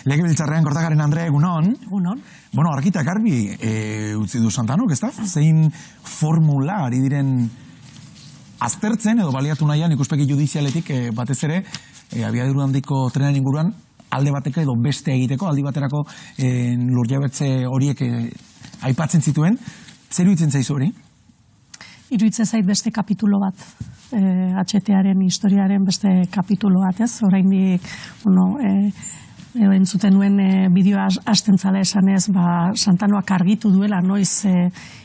Legebiltzarrean Kortajarena Andrea, egunon. Egunon. Bueno, argitak garbi utzi du Santanok, ezta? Zein formula ari diren aztertzen edo baliatu nahian ikuspegi judizialetik batez ere abiadura handiko trenaren inguruan alde bateko edo beste egiteko, aldi baterako lurjabetze horiek aipatzen zituen. Zer iruditzen zaizu hori? Iruditzen zait beste kapitulo bat. HT-aren historiaren beste kapitulo bat, ez? Oraindik, entzuten nuen bideoa hasten zala esanez, Santanoak argitu duela noiz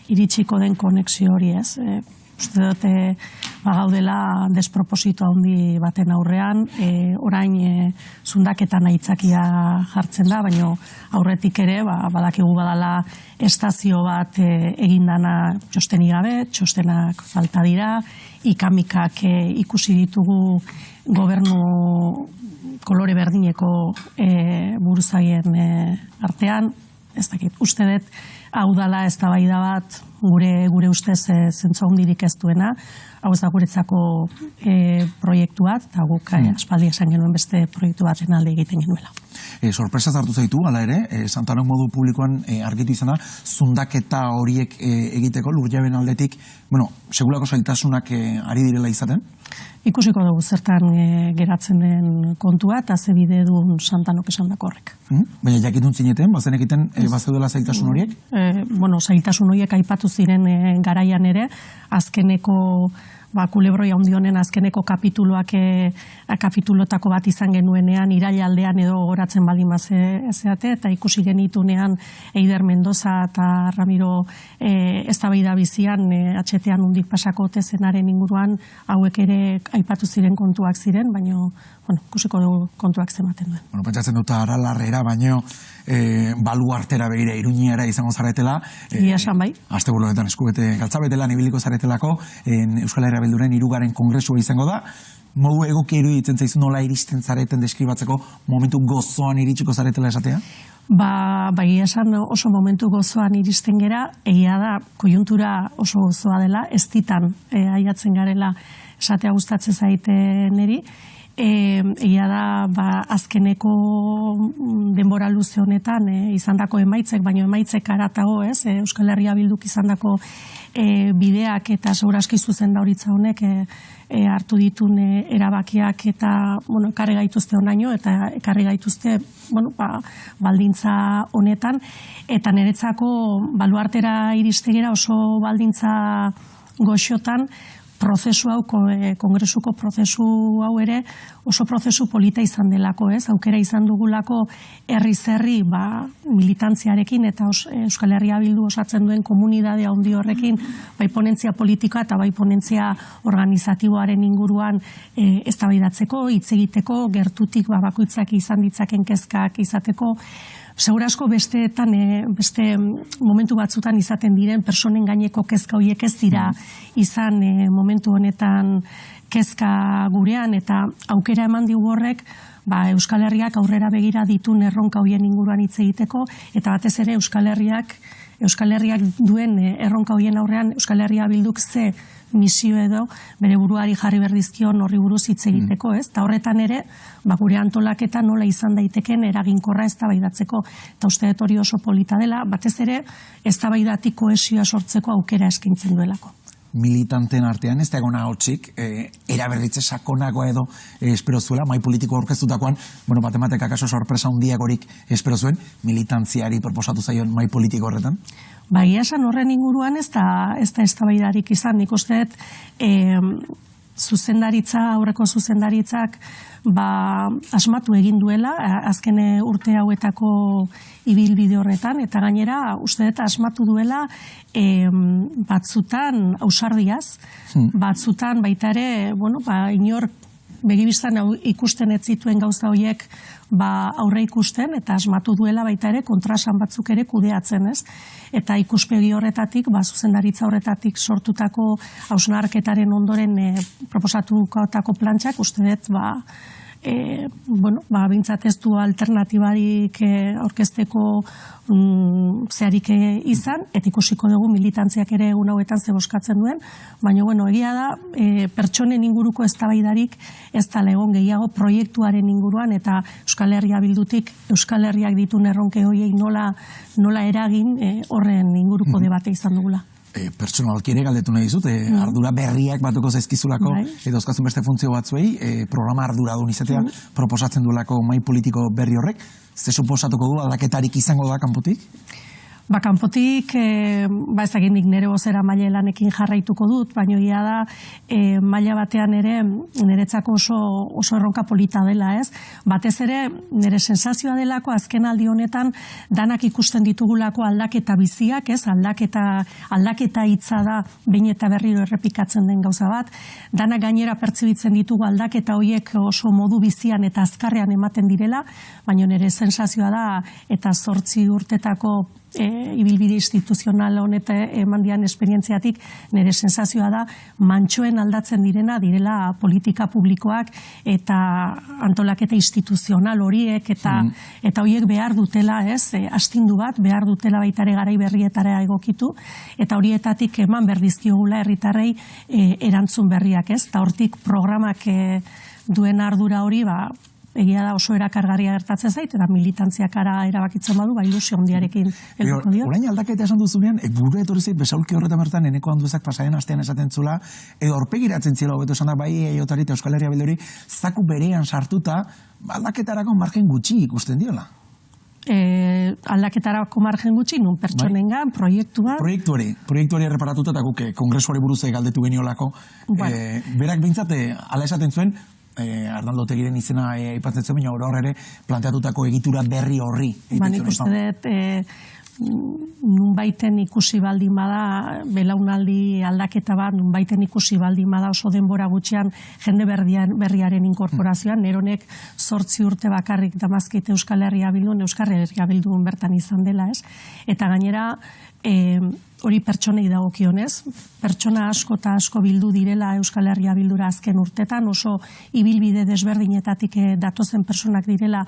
iritsiko den konexio hori, ez? Uste dut gaudela desproposito handi baten aurrean, orain zundaketan aitzakia jartzen da, baina aurretik ere badakigu badala estazio bat egindana txostenik gabe, txostenak falta dira, ikamikak ikusi ditugu gobernu kolore berdineko buruzaien artean, ez dakit, uste dut hau dala eztabaida bat gure ustez zentzu handirik ez duena, hau ez da guretzako proiektu bat, eta guk aspaldi esan genuen beste proiektu baten alde egiten genuela. Sorpresa hartu zaitu, hala ere, Santanok modu publikoan argitu izan da, zundaketa horiek egiteko lurjaben aldetik, segulako zailtasunak ari direla izaten? Ikusiko dugu zertan geratzen den kontua, eta ze bide duen Santanok esan dako horrek. Baina jakitun zineten, bazen egiten bazeudela zailtasun horiek? Zailtasun horiek aipatu ziren garaian ere, azkeneko kulebroi handi honen azkeneko kapitulotako bat izan genuenean, irailaldean edo goratzen baldin bazeate, eta ikusi genitunean Eider Mendoza eta Ramiro eztabaida bizian, HT-an hundik pasako tezenaren inguruan, hauek ere aipatu ziren kontuak ziren, baina ikusiko dugu kontuak zematen duen. Pentsatzen dut Aralarrera, baino baluartera begira Iruñera izango zaretela. Ia esan bai. Asteburu honetan eskubete galtzabetelan ibiliko zaretelako, Euskal Herria Bilduren 3. kongresua izango da. Modu egokia iruditzen zaizu nola iristen zareten deskribatzeko momentu gozoan iritsiko zaretela esatea? Egia esan oso momentu gozoan iristen gera, egia da konjuntura oso gozoa dela, ez ditan aiatzen garela esatea gustatzen zaite niri. Egia da azkeneko denbora luze honetan izandako emaitzek, baino emaitzek aratago, ez? Euskal Herria Bilduk izandako bideak eta segurazki zuzendaritza honek hartu ditun erabakiak eta ekarri gaituzte honaino eta ekarri gaituzte baldintza honetan, eta niretzako baluartera iristegera oso baldintza goxotan prozesu hau, kongresuko prozesu hau ere oso prozesu polita izan delako, ez? Aukera izan dugulako herri-zerri militantziarekin eta Euskal Herria Bildu osatzen duen komunidade handi horrekin bai ponentzia politikoa eta bai ponentzia organizatiboaren inguruan eztabaidatzeko, hitz egiteko, gertutik bakoitzak izan ditzaken kezkak izateko. Segurazko beste momentu batzutan izaten diren personen gaineko kezka horiek ez dira izan momentu honetan kezka gurean, eta aukera eman digu horrek Euskal Herriak aurrera begira ditun erronka horien inguruan hitz egiteko, eta batez ere Euskal Herriak duen erronka horien aurrean Euskal Herria Bilduk ze misio edo bere buruari jarri berdizkion horri buruz hitz egiteko, ez? Eta horretan ere, gure antolaketa nola izan daiteken eraginkorra eztabaidatzeko, eta uste dut hori oso polita dela, batez ere eztabaidatik kohesioa sortzeko aukera eskaintzen duelako. Militanten artean ez da egona hotzik, eraberritze sakonagoa edo espero zuela, mai politiko aurkeztutakoan, batematek akaso sorpresa handiagorik espero zuen, militantziari proposatu zaion mai politiko horretan? Egia esan horren inguruan ez da eztabaidarik izan, nik uste dut aurreko zuzendaritzak asmatu egin duela azken urte hauetako ibilbide horretan, eta gainera uste dut asmatu duela batzutan ausardiaz, batzutan baita ere, inor begibistan ikusten ez zituen gauza horiek aurre ikusten, eta asmatu duela baita ere kontrasan batzuk ere kudeatzen, ez? Eta ikuspegi horretatik, zuzendaritza horretatik sortutako hausnarketaren ondoren proposatutako plantxak, uste dut bintzat ez du alternatibarik aurkezteko zeharik izan, eta ikusiko dugu militantziak ere egun hauetan ze boskatzen duen, baina egia da pertsonen inguruko eztabaidarik ez da egon gehiago proiektuaren inguruan, eta Euskal Herria Bildutik Euskal Herriak dituen erronke horiei nola eragin horren inguruko debate izan dugula. Pertsonalki ere galdetu nahi dizut, ardura berriak batuko zaizkizulako, edo euskazun beste funtzio batzuei, programa arduradun izatea proposatzen duelako mai politiko berri horrek, ze suposatuko du aldaketarik izango da kanpotik? Kanpotik, ezagindik nire bozera maila lanekin jarraituko dut, baina ia da maila batean ere niretzako oso erronka polita dela, ez? Batez ere, nire sensazioa delako azken aldi honetan danak ikusten ditugulako aldaketa biziak, ez? Aldaketa hitza da behin eta berriro errepikatzen den gauza bat, danak gainera pertzibitzen ditugu aldaketa horiek oso modu bizian eta azkarrean ematen direla, baina nire sensazioa da eta 8 urtetako ibilbide instituzional honetan eman dian esperientziatik nire sensazioa da mantxoen aldatzen direla politika publikoak eta antolaketa instituzional horiek eta horiek behar dutela, ez, astindu bat, behar dutela baitare garai berrietara egokitu, eta horietatik eman berdizkiogula herritarrei erantzun berriak, ez, eta hortik programak duen ardura hori, egia da oso erakargarria gertatzen zait, eta militantziak ara erabakitzen badu, ilusio handiarekin helduko dio. Orain aldaketa esan duzunean, buru etorri zait besaulki horretan bertan eneko handuzak pasaien astean esaten zula, edo aurpegiratzen ziela hobeto esan da, bai Eiotari eta Euskal Herria Bilduri, zaku berean sartuta, aldaketarako margen gutxi ikusten diola. Aldaketarako margen gutxi, nun pertsonengan, proiektua. Proiektuari erreparatuta, eta guk kongresuari buruz galdetu geniolako. Berak bintzat, ala esaten zuen, Arnaldo Otegiren izena aipatzen zuen, baina hor ere planteatutako egitura berri horri. Nik uste dut, nunbaiten ikusi baldin bada, belaunaldi aldaketa bat, nunbaiten ikusi baldin bada oso denbora gutxian jende berriaren inkorporazioan, neronek 8 urte bakarrik damazkite Euskal Herria Bildun, Euskal Herria Bildun bertan izan dela, ez? Eta gainera, hori pertsonei dagokionez, pertsona asko eta asko bildu direla Euskal Herria Bildura azken urtetan, oso ibilbide desberdinetatik datozen personak direla,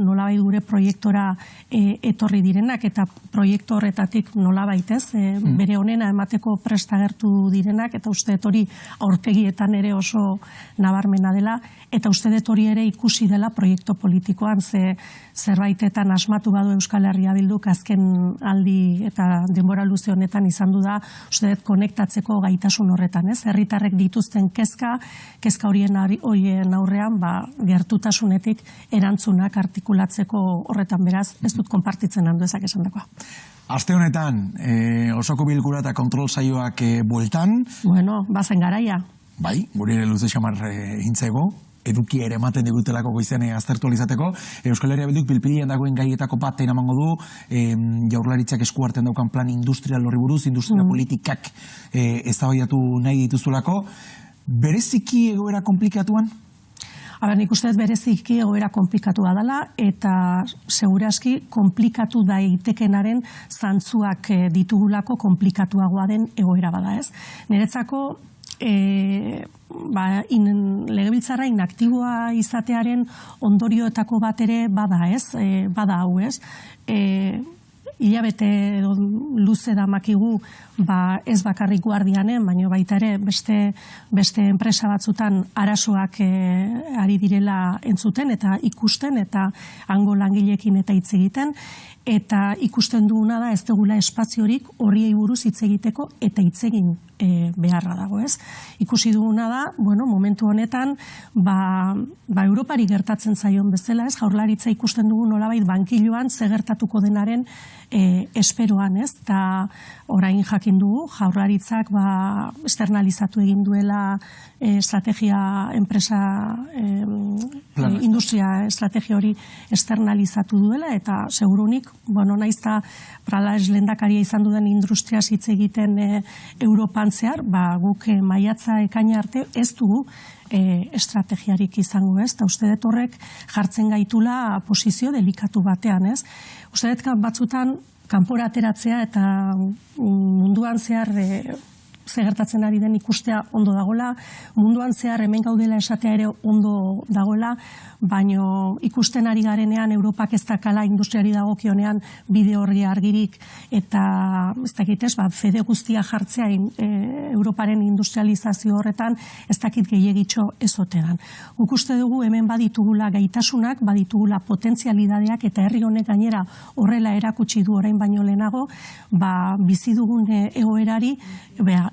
nolabait gure proiektora etorri direnak, eta proiektu horretatik nolabait ez, bere honena emateko prest agertu direnak, eta uste dut hori aurpegietan ere oso nabarmena dela, eta uste dut hori ere ikusi dela proiektu politikoan, zerbaitetan asmatu badu Euskal Herria Bilduk azken aldi eta denbora luze honetan izan du da, uste dut konektatzeko gaitasun horretan, ez? Herritarrek dituzten kezka horien aurrean, gertutasunetik erantzunak artikulatzeko horretan, beraz, ez dut konpartitzen handu ezak esan dakoa. Aste honetan, osoko bilkura eta kontrol saioak bueltan. Bazen garaia. Bai, guri ere luze xamar hintzego, eduki ere ematen digutelako goizean aztertu alizateko. Euskal Herria Bilduk pilpilian dagoen gaietako bat eramango du, Jaurlaritzak esku artean daukan plan industrial horri buruz, industria politikak eztabaidatu nahi dituzulako. Bereziki egoera komplikatuan? Nik uste dut bereziki egoera komplikatua dela, eta seguraski komplikatu daitekenaren zantzuak ditugulako komplikatuagoa den egoera bada, ez? Niretzako legebiltzarra inaktiboa izatearen ondorioetako bat ere bada, ez? Bada hau, ez? Hilabete luze damakigu ez bakarrik Guardianen, baina baita ere beste enpresa batzutan arazoak ari direla entzuten eta ikusten eta hango langileekin eta hitz egiten, eta ikusten duguna da ez dugula espaziorik horriei buruz hitz egiteko eta hitz egin beharra dago, ez? Ikusi duguna da, momentu honetan, Europari gertatzen zaion bezala, ez? Jaurlaritza ikusten dugu nolabait bankiloan ze gertatuko denaren esperoan, ez? Eta orain jakin dugu, Jaurlaritzak externalizatu egin duela estrategia enpresa industria estrategia hori externalizatu duela, eta segurunik, naizta Pralaes lehendakaria izan duden industriaz hitz egiten Europan zehar, guk maiatza ekaina arte ez dugu estrategiarik izango, ez? Eta uste dut horrek jartzen gaitula posizio delikatu batean, ez? Uste dut batzutan kanpora ateratzea eta munduan zehar ze gertatzen ari den ikustea ondo dagoela, munduan zehar hemen gaudela esatea ere ondo dagoela, baino ikusten ari garenean Europak ez dakala industriari dagokionean bide horri argirik eta ez dakit ez, fede guztia jartzea Europaren industrializazio horretan ez dakit gehiegitxo ez otedan. Guk uste dugu hemen baditugula gaitasunak, baditugula potentzialidadeak eta herri honek gainera horrela erakutsi du orain baino lehenago, bizi dugun egoerari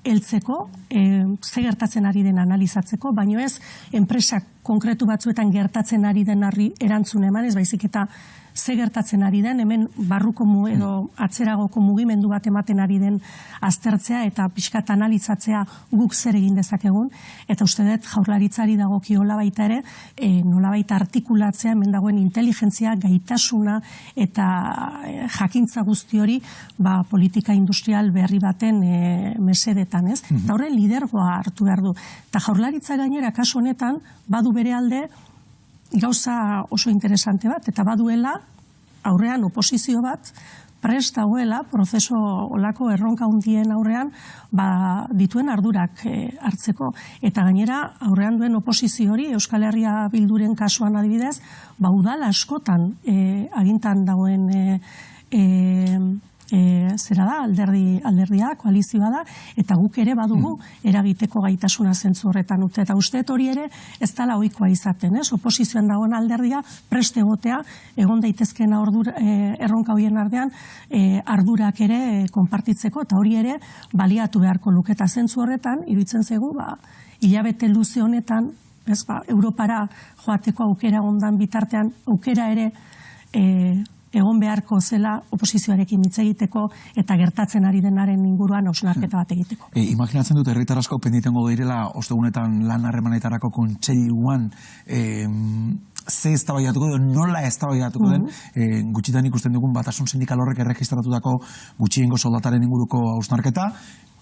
heltzeko, ze gertatzen ari den analizatzeko, baino ez enpresak konkretu batzuetan gertatzen ari den erantzun emanez, baizik eta ze gertatzen ari den, hemen barruko edo atzeragoko mugimendu bat ematen ari den aztertzea eta pixkat analizatzea guk zer egin dezakegun, eta uste dut jaurlaritzari dagokiola baita ere, nolabait artikulatzea hemen dagoen inteligentzia, gaitasuna eta jakintza guzti hori politika industrial berri baten mesedetan, ez? Eta horren lidergoa hartu behar du. Eta jaurlaritza gainera kasu honetan badu bere alde gauza oso interesante bat, eta baduela aurrean oposizio bat prest dagoela prozeso olako erronka handien aurrean dituen ardurak hartzeko. Eta gainera aurrean duen oposizio hori Euskal Herria Bilduren kasuan adibidez, udal askotan agintan dagoen zera da, alderdia, koalizioa da, eta guk ere badugu eragiteko gaitasuna zentzu horretan urte. Eta uste hori ere ez dela ohikoa izaten, ez? Oposizioan dagoen alderdia preste egotea, egon daitezkeen erronka horien artean ardurak ere konpartitzeko, eta hori ere baliatu beharko luke. Eta zentzu horretan, iruditzen zaigu, hilabete luze honetan, Europara joateko aukera ondan bitartean, aukera ere egon beharko zela oposizioarekin hitz egiteko eta gertatzen ari denaren inguruan hausnarketa bat egiteko. Imaginatzen dut herritar asko penditengo direla ostegunetan lan harremanetarako kontseiluan ze eztabaidatuko den, nola eztabaidatuko den, gutxitan ikusten dugun batasun sindikal horrek erregistratutako gutxiengo soldataren inguruko hausnarketa,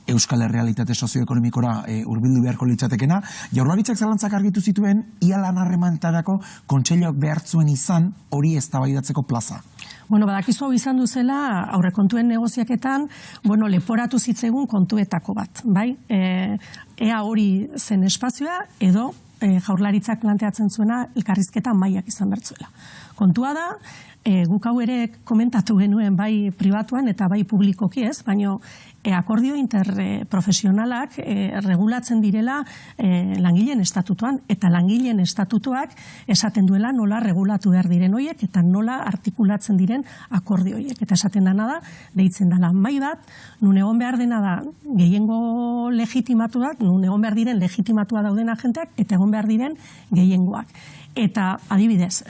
Euskal Errealitate sozioekonomikora hurbildu beharko litzatekena. Jaurlaritzak zalantzak argitu zituen, ia lan harremanetarako kontseiluak behartzuen izan hori eztabaidatzeko plaza. Badakizu hau izan duzela, aurrekontuen negoziaketan, leporatu zitzegun kontuetako bat, bai? Ea hori zen espazioa, edo jaurlaritzak planteatzen zuena elkarrizketa mailak izan bertzuela. Kontua da, guk hau ere komentatu genuen bai pribatuan eta bai publikoki ez, baina akordio interprofesionalak regulatzen direla langileen estatutuan, eta langileen estatutuak esaten duela nola regulatu behar diren hoiek eta nola artikulatzen diren akordio hoiek. Eta esaten dana da, deitzen dela mahai bat, nun egon behar dena da gehiengo legitimatuak, nun egon behar diren legitimatua dauden agenteak, eta egon behar diren gehiengoak. Eta adibidez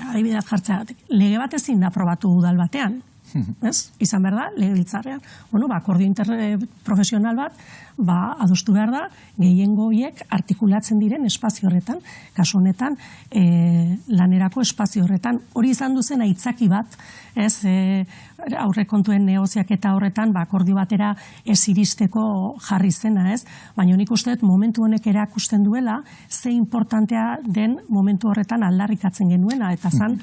jartzea, lege bat ezin da aprobatu udal batean, izan behar da, legebiltzarrean. Akordio interprofesional bat, adostu behar da, gehiengo horiek artikulatzen diren espazio horretan, kasu honetan, lanerako espazio horretan. Hori izan duzen aitzaki bat, aurrekontuen negoziaketa horretan, akordio batera ez iristeko jarri zena, baina nik uste dut momentu honek erakusten duela, ze importantea den momentu horretan aldarrikatzen genuena, eta zan,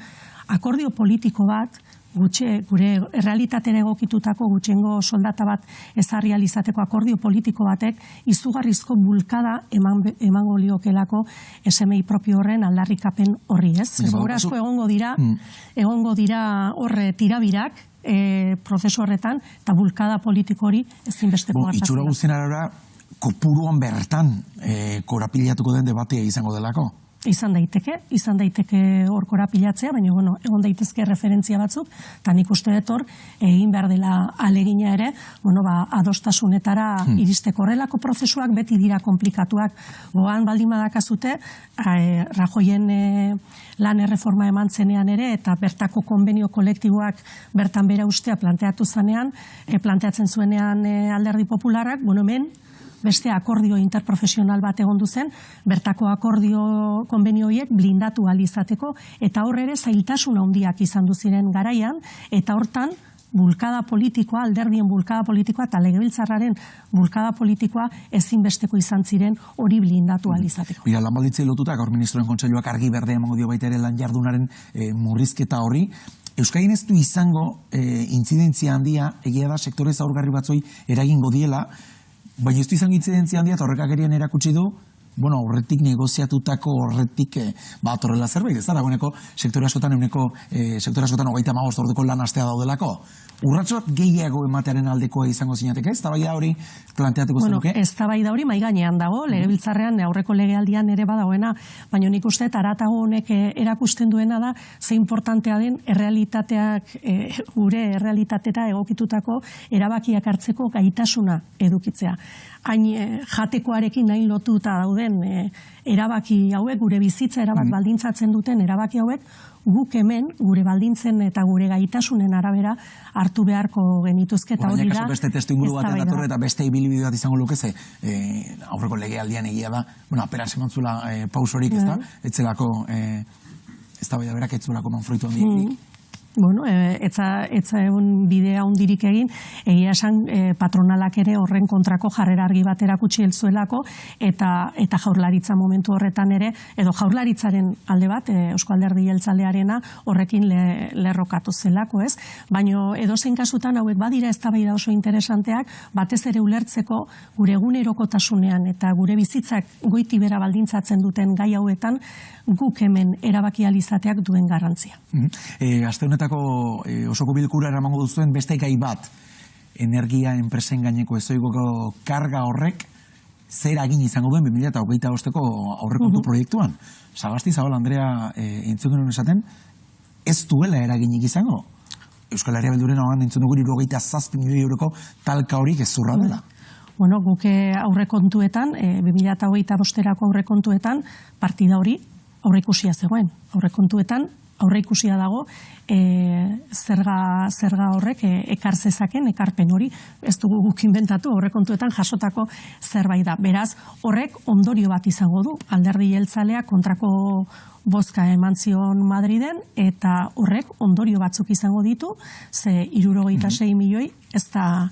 akordio politiko bat, gure errealitatera egokitutako gutxiengo soldata bat ezarri alizateko akordio politiko batek izugarrizko bulkada emango liokelako SMI propio horren aldarrikapen horri, ez? Gure asko egongo dira horre tirabirak prozesu horretan, eta bulkada politiko hori ezinbesteko hartatzen. Itxura guztien arabera, kopuruan bertan korapilatuko den debatea izango delako? Izan daiteke hor korapilatzea, baina egon daitezke referentzia batzuk, eta nik uste dut hor egin behar dela alegina ere, adostasunetara iristeko. Horrelako prozesuak beti dira komplikatuak. Goan baldin badakazute, Rajoyen lan erreforma eman zenean ere, eta bertako konbenio kolektiboak bertan bera ustea planteatzen zuenean Alderdi Popularrak, hemen, beste akordio interprofesional bat egondu zen, bertako akordio konbenio horiek blindatu ahal izateko, eta hor ere zailtasun handiak izan ziren garaian, eta hortan bulkada politikoa, alderdien bulkada politikoa eta legebiltzarraren bulkada politikoa ezinbesteko izan ziren hori blindatu ahal izateko. Mira, lan balditzei lotuta, gaur ministroen kontseiluak argi berdea emango dio baita ere lan jardunaren murrizketa horri. Euskadin ez du izango intzidentzia handia, egia da sektore zaurgarri batzoi eragingo diela, Baina ez du izan intzidentzia handia, eta horrek agerian erakutsi du, bueno, horretik negoziatutako horretik bat horrela zerbait, ez da, dagoeneko sektore askotan, sektore askotan 35 orduko lan astea daudelako. Urratxot gehiago ematearen aldekoa izango zinateke, ez da bai da hori planteatuko zenuke? Ez da bai da hori mai gainean dago, legebiltzarrean aurreko legealdian ere badagoena, baina nik uste aratago honek erakusten duena da, ze importantea den errealitateak, gure errealitatera egokitutako erabakiak hartzeko gaitasuna edukitzea. Hain jatekoarekin nahi lotuta dauden erabaki hauek, gure bizitza erabat baldintzatzen duten erabaki hauek, guk hemen, gure baldintzen eta gure gaitasunen arabera hartu beharko genituzke eta hori da. Beste testu inguru batean datorre eta beste ibilbide bat izango lukeze, aurreko legealdian egia da, apenas emantzula pausorik, ez da, etzelako, ez da bai da berak etzelako manfruitu handik. Bueno, etza egun bidea hundirik egin, egia esan patronalak ere horren kontrako jarrera argi bat erakutsi helzuelako, eta jaurlaritza momentu horretan ere, edo jaurlaritzaren alde bat, Eusko Alderdi Jeltzalearena horrekin lerrokatu zelako, ez? Baina edozein kasutan hauek badira eztabaida oso interesanteak, batez ere ulertzeko gure egunerokotasunean eta gure bizitzak goiti bera baldintzatzen duten gai hauetan, guk hemen erabaki alizateak duen garrantzia. Aste honetako osoko bilkura eramango duzuen beste gai bat, energia enpresen gaineko ezoikoko karga horrek zer eragin izango duen 2025ko aurrekontu proiektuan. Sagasti Zabala Andrea entzun genuen esaten, ez duela eraginik izango. Euskal Herria Bilduren hauan entzun dugu 77 milioi euroko talka horik ezurra dela. Bueno, guke aurrekontuetan, 2025erako aurrekontuetan, partida hori aurreikusia zegoen. Aurrekontuetan aurreikusia dago zerga horrek ekar zezaken ekarpen hori. Ez dugu guk inventatu, aurrekontuetan jasotako zerbait da. Beraz, horrek ondorio bat izango du. Alderdi Jeltzaleak kontrako bozka eman zion Madriden, eta horrek ondorio batzuk izango ditu, ze 76 milioi ez da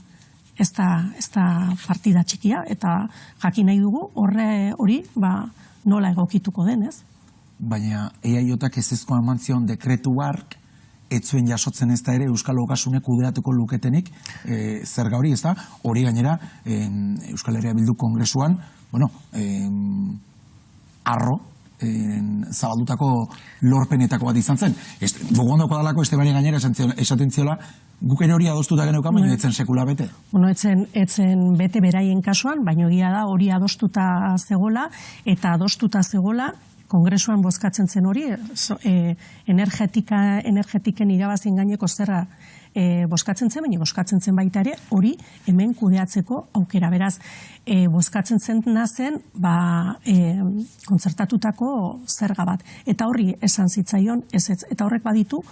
partida txikia, eta jakin nahi dugu hori nola egokituko den, ez? Baina EAJak ezezkoa eman zion dekretu hark, etzuen jasotzen ez da ere Euskal Ogasunek kudeatuko luketenik zerga hori, ez da? Hori gainera, Euskal Herria Bildu Kongresuan, arro, zabaldutako lorpenetako bat izan zen. Gogondoko dalako Estebari gainera esaten ziola, guk ere hori adostuta geneukan, baina etzen sekula bete. Bueno, etzen bete beraien kasuan, baina egia da hori adostuta zegola, eta adostuta zegola, Kongresuan bozkatzen zen hori, energetiken irabazien gaineko zerra bozkatzen zen, baina bozkatzen zen baita ere, hori hemen kudeatzeko aukera. Beraz, bozkatzen zen nazen, kontzertatutako zerga bat. Eta horri esan zitzaion, eta horrek baditu,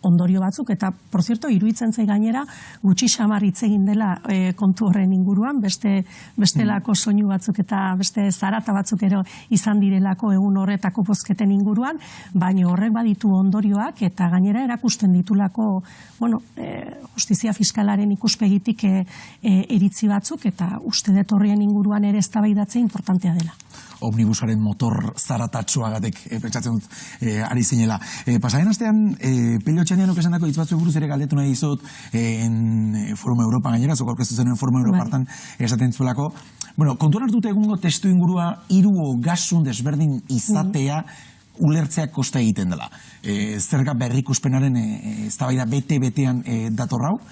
ondorio batzuk, eta, por cierto, iruditzen zai gainera, gutxi xamar hitz egin dela kontu horren inguruan, bestelako soinu batzuk eta beste zarata batzuk ero izan direlako egun horretako bozketen inguruan, baina horrek baditu ondorioak, eta gainera erakusten ditulako, justizia fiskalaren ikuspegitik iritzi batzuk, eta uste dut horrien inguruan ere eztabaidatzea importantea dela. Omnibusaren motor zaratatsuagatek pentsatzen dut ari zinela. Pasaren astean, Pello Txanianok esandako hitz batzuk buruz ere galdetu nahi dizut Forum Europa gainera, zoko aurkeztu zenuen Forum Europa hartan esaten zuelako. Kontuan hartute egungo testu ingurua hiru gasun desberdin izatea ulertzeak kosta egiten dela. Zerga berrikuspenaren eztabaida bete-betean datorrau.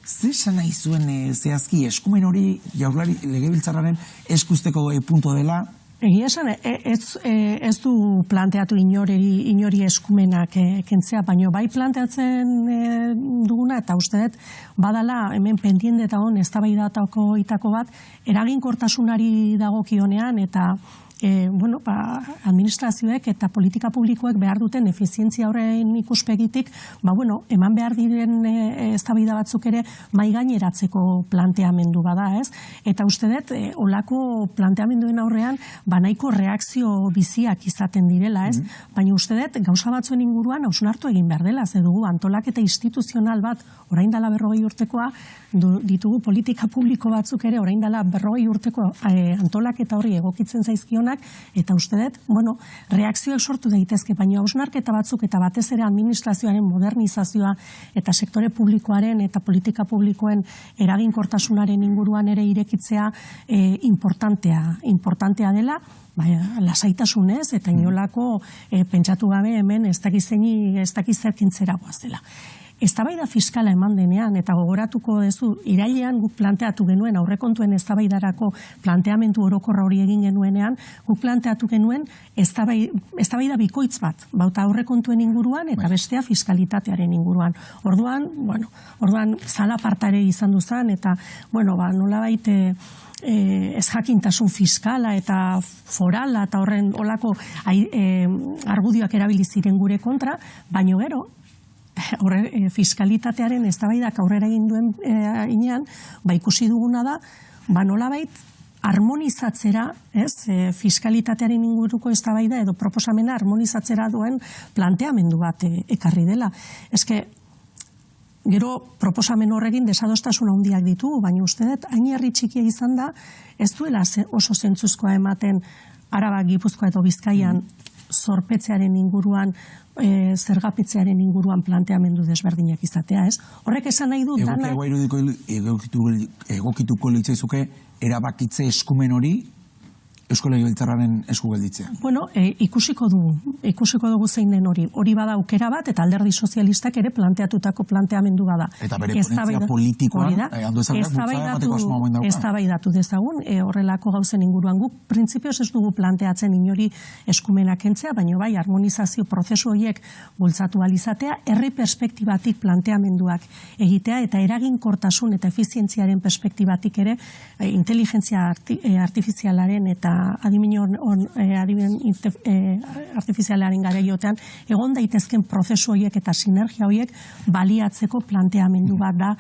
Zer esan nahi zuen zehazki eskumen hori legebiltzarraren eskusteko punto dela? Egia esan, ez du planteatu inori eskumenak kentzea, baina bai planteatzen duguna, eta uste dut, badala hemen pendiente eta hon eztabaidatako itako bat, eraginkortasunari dagokionean, eta administrazioek eta politika publikoek behar duten efizientzia horren ikuspegitik, eman behar diren eztabaida batzuk ere mai gaineratzeko planteamendu bada, ez? Eta uste dut, olako planteamenduen aurrean, nahiko reakzio biziak izaten direla, ez? Baina uste dut, gauza batzuen inguruan hausnartu egin behar dela, ze dugu antolaketa instituzional bat, orain dela 40 urtekoa, ditugu politika publiko batzuk ere, orain dela 40 urteko antolaketa horri egokitzen zaizkion pertsonak, eta uste dut, bueno, reakzioak sortu daitezke, baina hausnarketa batzuk eta batez ere administrazioaren modernizazioa eta sektore publikoaren eta politika publikoen eraginkortasunaren inguruan ere irekitzea importantea dela, lasaitasunez eta inolako pentsatu gabe hemen ez dakiz zerkintzera goazela. Eztabaida fiskala eman denean, eta gogoratuko duzu, irailean guk planteatu genuen, aurrekontuen eztabaidarako planteamendu orokorra hori egin genuenean, guk planteatu genuen eztabaida bikoitz bat, bauta aurrekontuen inguruan eta bestea fiskalitatearen inguruan. Orduan zalaparta ere izan duzan, eta nolabait ez jakintasun fiskala eta forala eta horren olako argudioak erabili ziren gure kontra, baino gero, fiskalitatearen eztabaidak aurrera egin duen inean, ikusi duguna da, nolabait harmonizatzera, fiskalitatearen inguruko eztabaida edo proposamena harmonizatzera duen planteamendu bat ekarri dela. Gero proposamen horrekin desadostasun handiak ditugu, baina uste dut, hainarri txikia izan da, ez duela oso zentzuzkoa ematen Araba, Gipuzkoa edo Bizkaian zorpetzearen inguruan, zergapetzearen inguruan planteamendu desberdinak izatea, ez? Horrek esan nahi dut dana... Egokituko litzaizuke erabakitze eskumen hori Eusko Legebiltzarraren esku gelditzea. Ikusiko dugu zein den hori. Hori bada aukera bat, eta Alderdi Sozialistak ere planteatutako planteamendu bada. Eta bere ponentzia politikoan, handu eztabaidatu dezagun, horrelako gauzen inguruan guk, printzipioz ez dugu planteatzen inori eskumenak kentzea, baina bai, harmonizazio prozesu horiek bultzatu alizatea, herri perspektibatik planteamenduak egitea, eta eraginkortasun eta efizientziaren perspektibatik ere, inteligentzia artifizialaren eta adimen artifizialaren garaiotean egon daitezken prozesu horiek eta sinergia horiek baliatzeko planteamendu bat da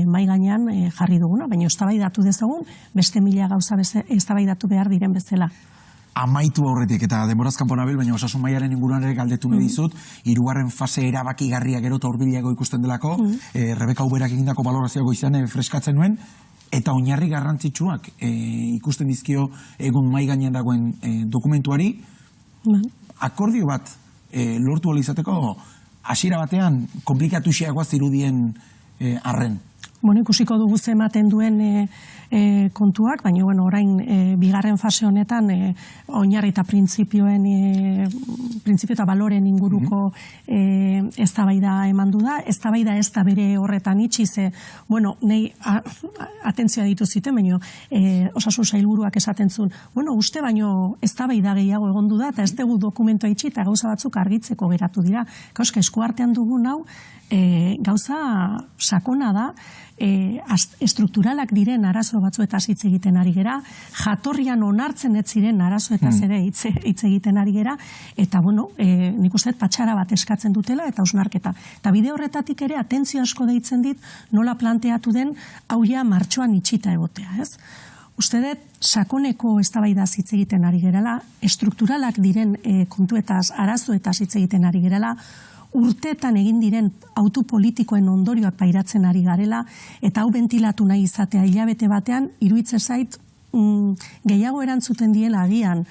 mahai gainean jarri duguna, baina eztabaidatu dezagun beste 1000 gauza eztabaidatu behar diren bezala. Amaitu aurretik eta denboraz kanpo nabil, baina osasun mailaren inguruan ere galdetu nahi dizut, 3. fase erabakigarria gero eta hurbilago ikusten delako, Rebeka Uberak egindako balorazioa goizean freskatzen nuen, eta oinarri garrantzitsuak ikusten dizkio egun mahai gainean dagoen dokumentuari, akordio bat lortu ahal izateko hasiera batean konplikatuxeagoa zirudien arren. Ikusiko dugu ze ematen duen kontuak, baina orain bigarren fase honetan oinarri eta printzipio eta baloren inguruko eztabaida emandu da. Eztabaida ez da bere horretan itxi, ze, nahi atentzioa ditu ziten, baina osasun sailburuak esaten zuen, uste baino eztabaida gehiago egondu da, eta ez dugu dokumentua itxi, eta gauza batzuk argitzeko geratu dira. Eskuartean dugun hau, gauza sakona da, estrukturalak diren arazo batzuetaz hitz egiten ari gera, jatorrian onartzen ez ziren arazoetaz ere hitz egiten ari gera, eta nik uste patxara bat eskatzen dutela eta hausnarketa. Eta bide horretatik ere atentzio asko deitzen dit nola planteatu den hau ja martxoan itxita egotea, ez? Uste dut sakoneko eztabaidaz hitz egiten ari gerala, estrukturalak diren kontuetaz, arazoetaz hitz egiten ari gerala, urteetan egin diren autu politikoen ondorioak pairatzen ari garela, eta hau bentilatu nahi izatea hilabete batean, iruditzen zait gehiago erantzuten diela agian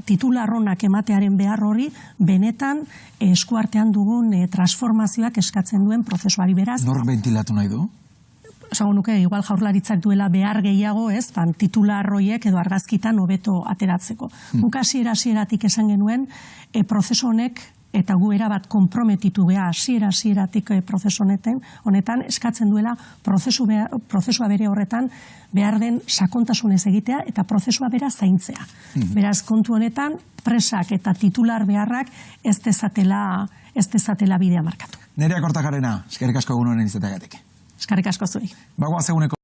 titularronak ematearen behar hori, benetan eskuartean dugun transformazioak eskatzen duen prozesuari beraz. Nork bentilatu nahi du? Esango nuke, igual jaurlaritzak duela behar gehiago, titular horiek edo argazkitan hobeto ateratzeko. Guk hasieratik esan genuen, prozesu honek, eta gu erabat konprometitu beha hasieratik prozesu honetan, eskatzen duela prozesua bere horretan behar den sakontasunez egitea eta prozesua bera zaintzea. Beraz, kontu honetan, presak eta titular beharrak ez dezatela bidea markatu. Nerea Kortajarena, eskerrik asko egun honen izateagatik. Eskerrik asko zuri. Bagoaz eguneko